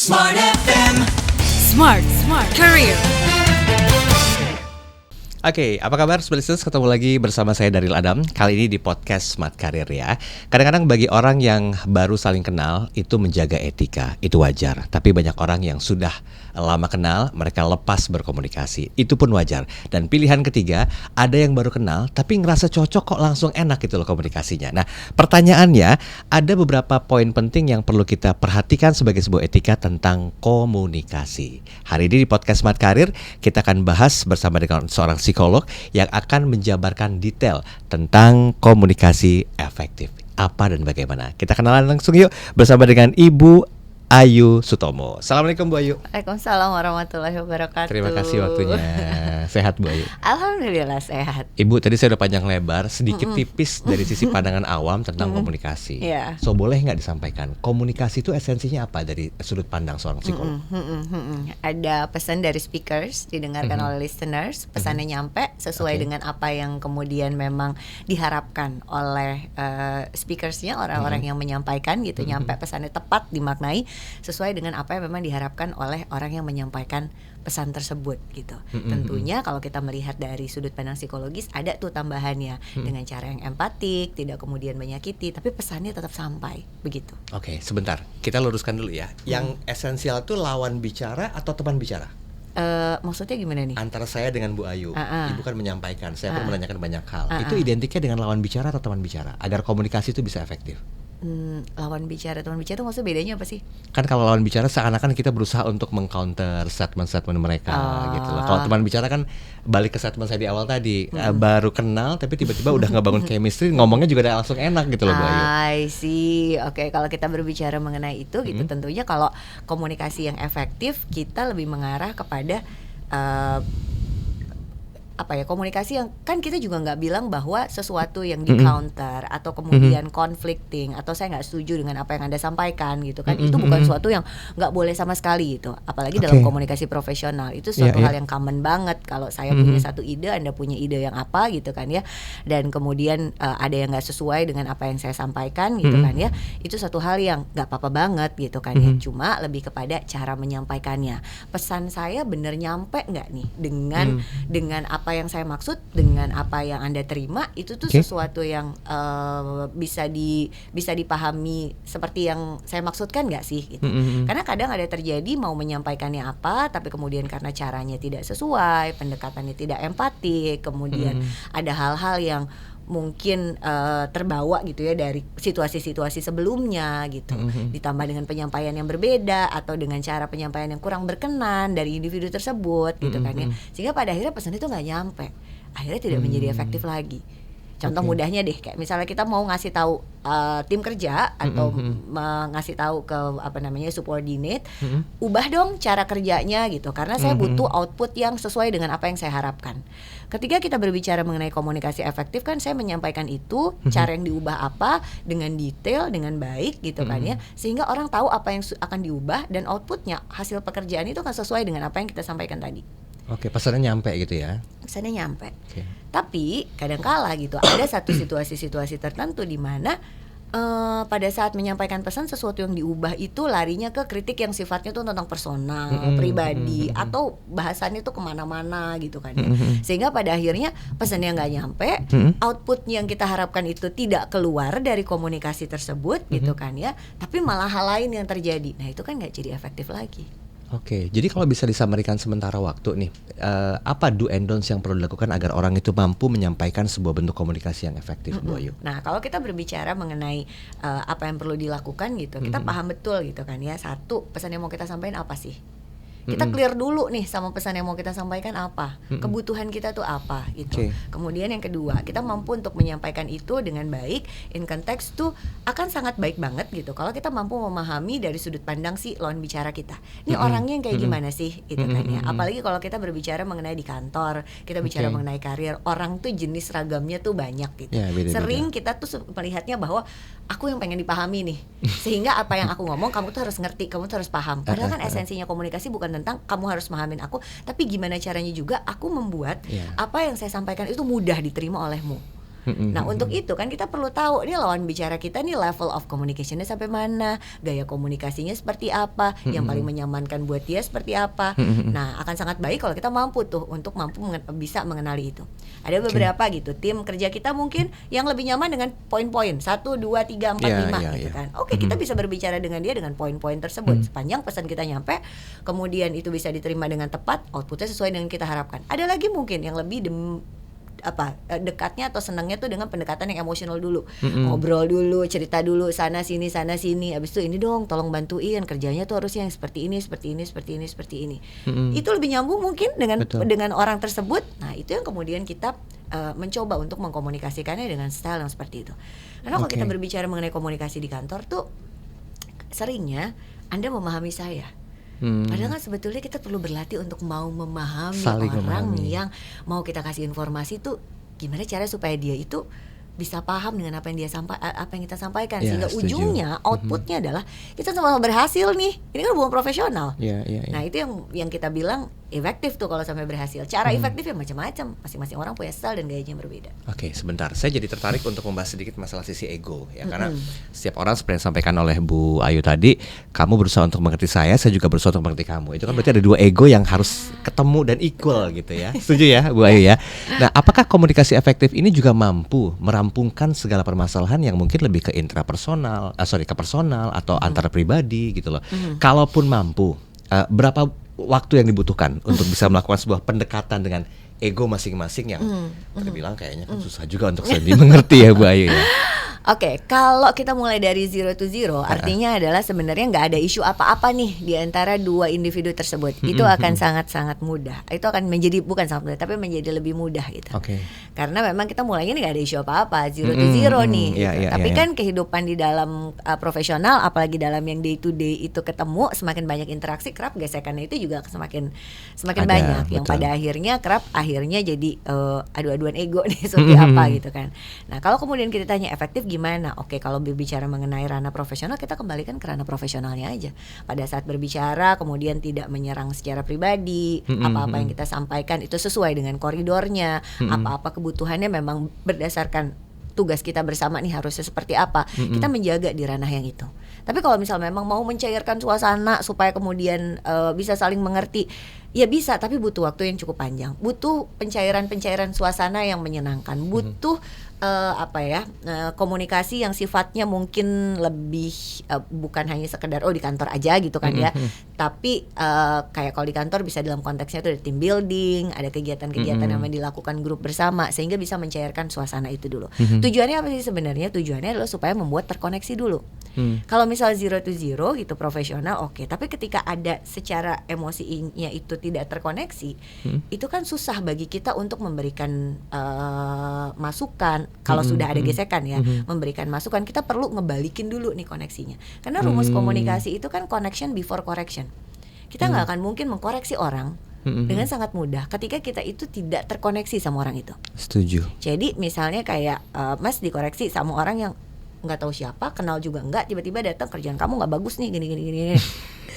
Smart FM. Smart Career. Oke, apa kabar Smart Listeners? Ketemu lagi bersama saya Daryl Adam. Kali ini di podcast Smart Career ya. Kadang-kadang bagi orang yang baru saling kenal itu menjaga etika, itu wajar. Tapi banyak orang yang sudah lama kenal, mereka lepas berkomunikasi. Itu pun wajar. Dan pilihan ketiga, ada yang baru kenal tapi ngerasa cocok kok langsung enak gitu loh komunikasinya. Nah, pertanyaannya, ada beberapa poin penting yang perlu kita perhatikan sebagai sebuah etika tentang komunikasi. Hari ini di podcast Smart Career, kita akan bahas bersama dengan seorang psikolog yang akan menjabarkan detail tentang komunikasi efektif. Apa dan bagaimana? Kita kenalan langsung yuk bersama dengan Ibu Ayu Sutomo. Assalamualaikum Bu Ayu. Waalaikumsalam warahmatullahi wabarakatuh. Terima kasih waktunya. Sehat Bu Ayu? Alhamdulillah sehat. Ibu, tadi saya udah panjang lebar, sedikit tipis dari sisi pandangan awam tentang komunikasi. Yeah. So boleh nggak disampaikan komunikasi itu esensinya apa dari sudut pandang seorang psikolog? Ada pesan dari speakers didengarkan oleh listeners, pesannya nyampe sesuai dengan apa yang kemudian memang diharapkan oleh speakersnya, orang-orang yang menyampaikan gitu, nyampe pesannya tepat, dimaknai sesuai dengan apa yang memang diharapkan oleh orang yang menyampaikan pesan tersebut gitu. Tentunya kalau kita melihat dari sudut pandang psikologis ada tuh tambahannya dengan cara yang empatik, tidak kemudian menyakiti, tapi pesannya tetap sampai begitu. Oke, sebentar. Kita luruskan dulu ya. Yang esensial itu lawan bicara atau teman bicara? Maksudnya gimana nih? Antara saya dengan Bu Ayu, Ibu kan menyampaikan, saya pun menanyakan banyak hal. Itu identiknya dengan lawan bicara atau teman bicara? Agar komunikasi itu bisa efektif. Lawan bicara, teman bicara itu maksudnya bedanya apa sih? Kan kalau lawan bicara seakan-akan kita berusaha untuk mengcounter statement-statement mereka gitu loh. Kalau teman bicara kan balik ke statement saya di awal tadi, baru kenal tapi tiba-tiba udah ngebangun chemistry, ngomongnya juga udah langsung enak gitu loh Bu Ayu. I see. Oke, kalau kita berbicara mengenai itu gitu, tentunya kalau komunikasi yang efektif kita lebih mengarah kepada komunikasi yang kan kita juga nggak bilang bahwa sesuatu yang di counter atau kemudian conflicting atau saya nggak setuju dengan apa yang Anda sampaikan gitu kan, itu bukan sesuatu yang nggak boleh sama sekali gitu, apalagi dalam komunikasi profesional itu suatu hal yang common banget. Kalau saya punya satu ide, Anda punya ide yang apa gitu kan ya, dan kemudian ada yang nggak sesuai dengan apa yang saya sampaikan gitu kan ya, itu satu hal yang nggak apa-apa banget gitu kan ya, cuma lebih kepada cara menyampaikannya. Pesan saya bener nyampe nggak nih dengan apa yang saya maksud, dengan apa yang Anda terima, itu tuh sesuatu yang bisa dipahami seperti yang saya maksudkan nggak sih gitu. Karena kadang ada terjadi mau menyampaikannya apa, tapi kemudian karena caranya tidak sesuai, pendekatannya tidak empatik, kemudian ada hal-hal yang mungkin terbawa gitu ya dari situasi-situasi sebelumnya gitu, ditambah dengan penyampaian yang berbeda atau dengan cara penyampaian yang kurang berkenan dari individu tersebut gitu kan ya, sehingga pada akhirnya pesan itu nggak nyampe, akhirnya tidak menjadi efektif lagi. Contoh mudahnya deh, kayak misalnya kita mau ngasih tahu tim kerja atau ngasih tahu ke subordinate, ubah dong cara kerjanya gitu, karena saya butuh output yang sesuai dengan apa yang saya harapkan. Ketika kita berbicara mengenai komunikasi efektif kan saya menyampaikan itu, cara yang diubah apa dengan detail, dengan baik gitu kan ya, sehingga orang tahu apa yang akan diubah dan outputnya, hasil pekerjaan itu akan sesuai dengan apa yang kita sampaikan tadi. Oke, pesannya nyampe gitu ya. Pesannya nyampe. Tapi kadang-kala gitu ada satu situasi-situasi tertentu di mana pada saat menyampaikan pesan, sesuatu yang diubah itu larinya ke kritik yang sifatnya tuh tentang personal, pribadi, atau bahasannya tuh kemana-mana gitu kan ya. Sehingga pada akhirnya pesannya nggak nyampe, output yang kita harapkan itu tidak keluar dari komunikasi tersebut gitu kan ya, tapi malah hal lain yang terjadi. Nah itu kan nggak jadi efektif lagi. Oke, jadi kalau bisa disamarikan sementara waktu nih, apa do and don'ts yang perlu dilakukan agar orang itu mampu menyampaikan sebuah bentuk komunikasi yang efektif, Bu Ayu? Nah, kalau kita berbicara mengenai apa yang perlu dilakukan gitu, kita paham betul gitu kan ya. Satu, pesan yang mau kita sampaikan apa sih? Kita clear dulu nih sama pesan yang mau kita sampaikan apa, kebutuhan kita tuh apa gitu. Kemudian yang kedua, kita mampu untuk menyampaikan itu dengan baik, in context tuh akan sangat baik banget gitu kalau kita mampu memahami dari sudut pandang si lawan bicara kita. Ini orangnya yang kayak gimana sih gitu kan ya. Apalagi kalau kita berbicara mengenai di kantor, kita bicara mengenai karir, orang tuh jenis ragamnya tuh banyak gitu. Sering kita tuh melihatnya bahwa aku yang pengen dipahami nih, sehingga apa yang aku ngomong kamu tuh harus ngerti, kamu tuh harus paham. Padahal kan esensinya komunikasi bukan tentang kamu harus memahamin aku, tapi gimana caranya juga aku membuat apa yang saya sampaikan itu mudah diterima olehmu. Nah untuk itu kan kita perlu tahu nih lawan bicara kita nih level of communicationnya sampai mana, gaya komunikasinya seperti apa, yang paling menyamankan buat dia seperti apa. Nah akan sangat baik kalau kita mampu tuh untuk bisa mengenali itu. Ada beberapa gitu tim kerja kita mungkin yang lebih nyaman dengan poin-poin 1, 2, 3, 4, 5 gitu kan. Oke, kita bisa berbicara dengan dia dengan poin-poin tersebut sepanjang pesan kita nyampe, kemudian itu bisa diterima dengan tepat, outputnya sesuai dengan kita harapkan. Ada lagi mungkin yang lebih dekatnya atau senangnya tuh dengan pendekatan yang emosional dulu, ngobrol dulu, cerita dulu sana sini, abis itu ini dong tolong bantuin kerjanya tuh harusnya yang seperti ini. Itu lebih nyambung mungkin dengan orang tersebut. Nah itu yang kemudian kita mencoba untuk mengkomunikasikannya dengan style yang seperti itu. Karena kalau kita berbicara mengenai komunikasi di kantor tuh seringnya Anda memahami saya. Padahal kan sebetulnya kita perlu berlatih untuk mau memahami orang yang mau kita kasih informasi tuh gimana cara supaya dia itu bisa paham dengan apa yang kita sampaikan, sehingga ujungnya outputnya adalah kita sama-sama berhasil nih. Ini kan hubungan profesional. Nah itu yang kita bilang efektif tuh kalau sampai berhasil. Cara efektifnya macam-macam, masing-masing orang punya style dan gayanya yang berbeda. Oke, sebentar, saya jadi tertarik untuk membahas sedikit masalah sisi ego ya, karena setiap orang seperti yang disampaikan oleh Bu Ayu tadi, kamu berusaha untuk mengerti saya juga berusaha untuk mengerti kamu. Itu kan berarti ada dua ego yang harus ketemu dan equal gitu ya. Setuju ya Bu Ayu ya. Nah, apakah komunikasi efektif ini juga mampu merampungkan segala permasalahan yang mungkin lebih ke intrapersonal, ke personal atau antar pribadi gitu loh. Kalaupun mampu, berapa waktu yang dibutuhkan untuk bisa melakukan sebuah pendekatan dengan ego masing-masing yang terbilang kayaknya kan susah juga untuk sendiri mengerti ya Bu Ayu ya. Oke, kalau kita mulai dari 0 to 0 artinya adalah sebenarnya nggak ada isu apa-apa nih di antara dua individu tersebut. Itu akan sangat-sangat mudah. Itu akan menjadi bukan sangat mudah, tapi menjadi lebih mudah gitu. Karena memang kita mulainya nggak ada isu apa-apa, 0 to 0 nih. Tapi kan kehidupan di dalam profesional, apalagi dalam yang day to day itu ketemu, semakin banyak interaksi, kerap gesekannya itu juga semakin banyak. Yang pada akhirnya kerap jadi adu-aduan ego nih seperti apa gitu kan. Nah kalau kemudian kita tanya efektif gimana? Oke, kalau berbicara mengenai ranah profesional, kita kembalikan ke ranah profesionalnya aja. Pada saat berbicara, kemudian tidak menyerang secara pribadi, apa-apa yang kita sampaikan itu sesuai dengan koridornya, apa-apa kebutuhannya memang berdasarkan tugas kita bersama nih harusnya seperti apa. Kita menjaga di ranah yang itu. Tapi kalau misalnya memang mau mencairkan suasana supaya kemudian bisa saling mengerti, ya bisa, tapi butuh waktu yang cukup panjang. Butuh pencairan suasana yang menyenangkan. Butuh komunikasi yang sifatnya mungkin lebih bukan hanya sekedar di kantor aja gitu kan ya. Tapi kayak kalau di kantor bisa dalam konteksnya itu ada team building, ada kegiatan-kegiatan yang dilakukan grup bersama sehingga bisa mencairkan suasana itu dulu. Tujuannya apa sih sebenarnya? Tujuannya adalah supaya membuat terkoneksi dulu. Kalau misal 0 to 0 gitu profesional oke, tapi ketika ada secara emosinya itu tidak terkoneksi, itu kan susah bagi kita untuk memberikan masukan. Kalau sudah ada gesekan ya, memberikan masukan, kita perlu ngebalikin dulu nih koneksinya. Karena rumus komunikasi itu kan connection before correction. Kita nggak akan mungkin mengkoreksi orang dengan sangat mudah ketika kita itu tidak terkoneksi sama orang itu. Setuju. Jadi misalnya kayak Mas dikoreksi sama orang yang nggak tahu siapa, kenal juga enggak, tiba-tiba datang kerjaan kamu nggak bagus nih gini.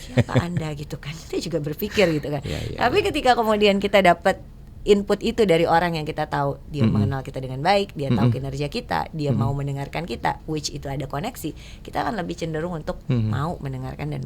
Siapa Anda gitu kan? Kita juga berpikir gitu kan. Tapi ketika kemudian kita dapat input itu dari orang yang kita tahu dia mengenal kita dengan baik, dia tahu kinerja kita, dia mau mendengarkan kita, which itu ada koneksi, kita akan lebih cenderung untuk mau mendengarkan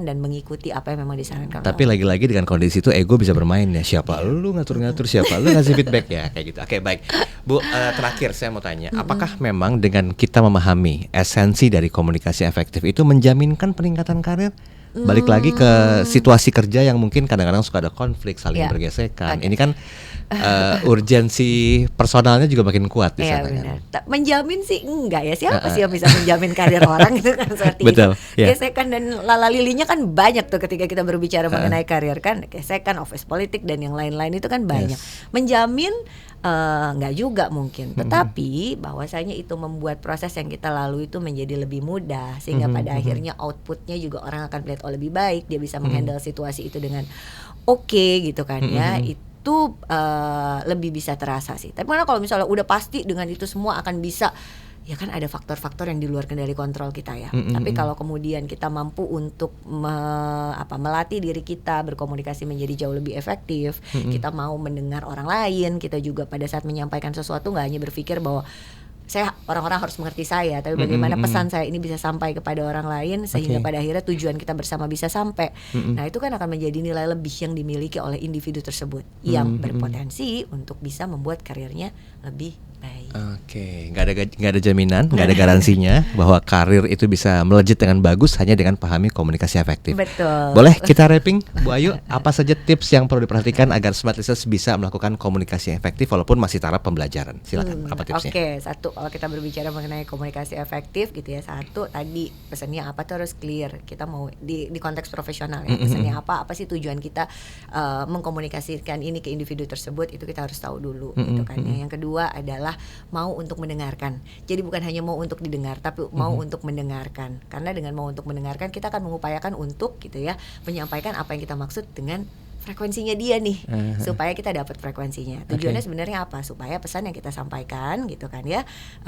dan mengikuti apa yang memang disarankan. Tapi lagi-lagi dengan kondisi itu ego bisa bermain ya. Siapa lu ngatur-ngatur, siapa lu ngasih feedback ya kayak gitu. Oke, baik. Bu, terakhir saya mau tanya, apakah memang dengan kita memahami esensi dari komunikasi efektif itu menjaminkan peningkatan karir? Balik lagi ke situasi kerja yang mungkin kadang-kadang suka ada konflik, saling bergesekan. Ini kan urgensi personalnya juga makin kuat di sana kan. Menjamin sih enggak ya, siapa sih yang bisa menjamin karir orang itu kan seperti betul, itu. Gesekan dan lala-lilinya kan banyak tuh ketika kita berbicara mengenai karir kan, gesekan, office politik dan yang lain-lain itu kan banyak. Menjamin enggak juga mungkin, tetapi bahwasanya itu membuat proses yang kita lalui itu menjadi lebih mudah sehingga pada akhirnya outputnya juga orang akan melihat lebih baik, dia bisa menghandle situasi itu dengan oke gitu kan ya. Itu lebih bisa terasa sih. Tapi kalau misalnya udah pasti dengan itu semua akan bisa, ya kan ada faktor-faktor yang di luar kendali kontrol kita ya. Tapi kalau kemudian kita mampu untuk melatih diri kita berkomunikasi menjadi jauh lebih efektif, kita mau mendengar orang lain, kita juga pada saat menyampaikan sesuatu nggak hanya berpikir bahwa orang-orang harus mengerti saya, tapi bagaimana pesan saya ini bisa sampai kepada orang lain sehingga pada akhirnya tujuan kita bersama bisa sampai. Nah itu kan akan menjadi nilai lebih yang dimiliki oleh individu tersebut yang berpotensi untuk bisa membuat karirnya lebih baik. Oke, nggak ada jaminan, nggak ada garansinya bahwa karir itu bisa melejit dengan bagus hanya dengan pahami komunikasi efektif. Betul. Boleh kita wrapping, Bu Ayu? Apa saja tips yang perlu diperhatikan agar smart listeners bisa melakukan komunikasi efektif walaupun masih taraf pembelajaran? Silakan. Apa tipsnya? Oke, satu, kalau kita berbicara mengenai komunikasi efektif gitu ya, satu tadi pesannya apa tuh harus clear. Kita mau di konteks profesional ya, pesannya apa sih tujuan kita mengkomunikasikan ini ke individu tersebut, itu kita harus tahu dulu gitu kan ya. Yang kedua adalah mau untuk mendengarkan. Jadi bukan hanya mau untuk didengar, tapi mau untuk mendengarkan. Karena dengan mau untuk mendengarkan kita akan mengupayakan untuk gitu ya menyampaikan apa yang kita maksud dengan frekuensinya dia nih, supaya kita dapat frekuensinya. Tujuannya sebenarnya apa? Supaya pesan yang kita sampaikan gitu kan ya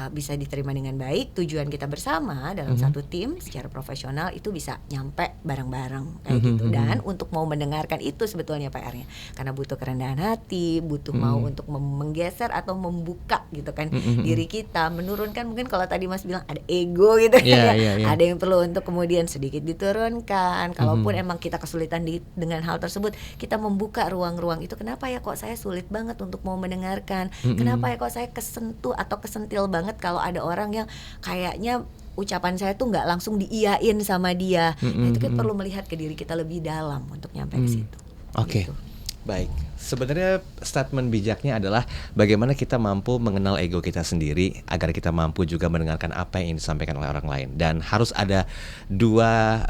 bisa diterima dengan baik. Tujuan kita bersama dalam satu tim secara profesional itu bisa nyampe bareng-bareng kayak gitu. Dan untuk mau mendengarkan itu sebetulnya PR-nya, karena butuh kerendahan hati, butuh mau untuk menggeser atau membuka gitu kan diri kita, menurunkan, mungkin kalau tadi Mas bilang ada ego gitu ya. Ada yang perlu untuk kemudian sedikit diturunkan. Kalaupun emang kita kesulitan dengan hal tersebut, kita membuka ruang-ruang itu. Kenapa ya kok saya sulit banget untuk mau mendengarkan? Kenapa ya kok saya kesentuh atau kesentil banget kalau ada orang yang kayaknya ucapan saya tuh nggak langsung diiyain sama dia. Nah, itu kita perlu melihat ke diri kita lebih dalam untuk nyampe ke situ. Oke. Gitu. Baik, sebenarnya statement bijaknya adalah bagaimana kita mampu mengenal ego kita sendiri agar kita mampu juga mendengarkan apa yang disampaikan oleh orang lain. Dan harus ada dua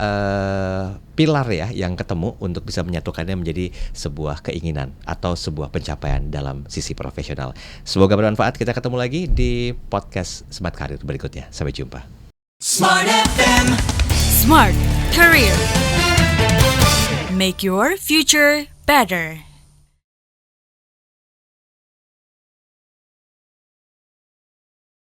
pilar ya yang ketemu untuk bisa menyatukannya menjadi sebuah keinginan atau sebuah pencapaian dalam sisi profesional. Semoga bermanfaat. Kita ketemu lagi di podcast Smart Career berikutnya. Sampai jumpa. Smart FM. Smart Career. Make your future better.